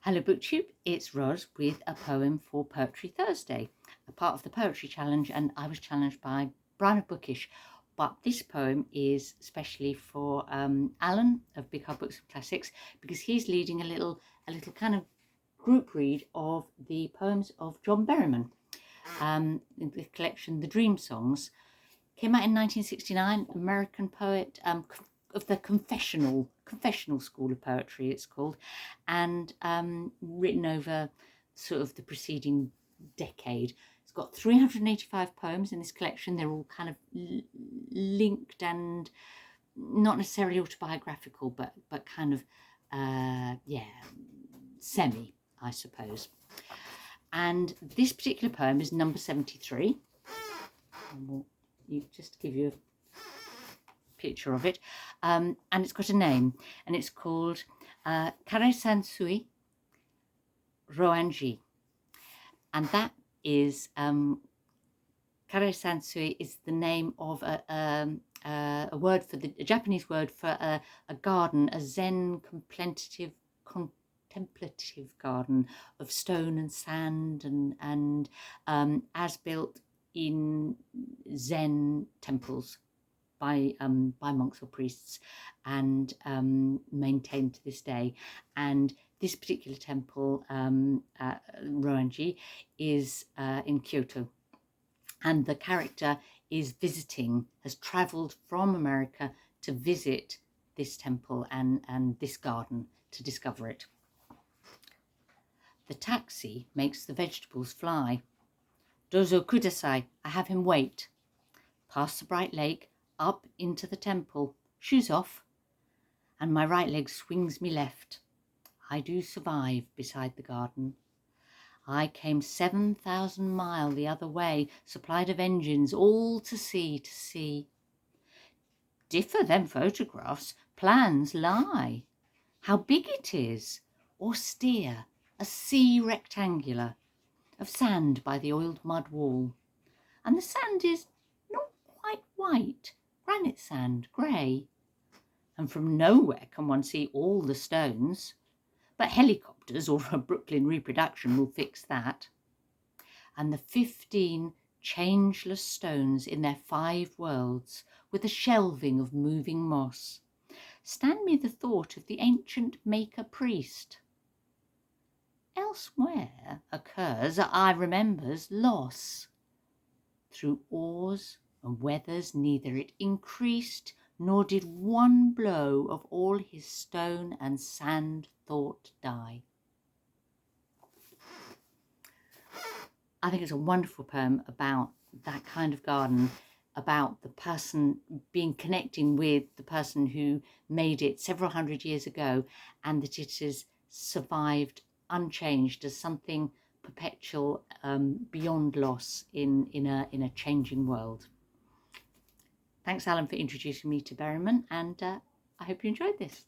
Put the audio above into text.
Hello Booktube, it's Roz with a poem for Poetry Thursday, a part of the Poetry Challenge, and I was challenged by Brian of Bookish. But this poem is especially for Alan of Big Hard Books of Classics, because he's leading a little kind of group read of the poems of John Berryman in the collection The Dream Songs. Came out in 1969, American poet, of the confessional school of poetry, it's called, and written over sort of the preceding decade. It's got 385 poems in this collection. They're all kind of linked and not necessarily autobiographical, but kind of semi, I suppose. And this particular poem is number 73. Just to give you a picture of it, and it's got a name, and it's called Ryōan-ji, and that is Ryōan-ji is the name of a word for a Japanese word for a garden, a Zen contemplative garden of stone and sand and as built in Zen temples by monks or priests, and maintained to this day. And this particular temple, Ryōan-ji, is in Kyoto, and the character has travelled from America to visit this temple and this garden to discover it. The taxi makes the vegetables fly. Dozo kudasai, I have him wait. Past the bright lake, up into the temple, shoes off, and my right leg swings me left. I do survive beside the garden. I came 7,000 mile the other way, supplied of engines, all to see. Differ them photographs, plans lie. How big it is, austere, a sea rectangular, of sand by the oiled mud wall, and the sand is not quite white, granite sand, grey, and from nowhere can one see all the stones, but helicopters or a Brooklyn reproduction will fix that. And the 15 changeless stones in their 5 worlds, with a shelving of moving moss, stand me the thought of the ancient maker priest. Elsewhere occurs, I remembers, loss. Through oars and weathers neither it increased, nor did one blow of all his stone and sand thought die. I think it's a wonderful poem about that kind of garden, about the person connecting with the person who made it several hundred years ago, and that it has survived unchanged as something perpetual, beyond loss in a changing world. Thanks, Alan, for introducing me to Berryman, and I hope you enjoyed this.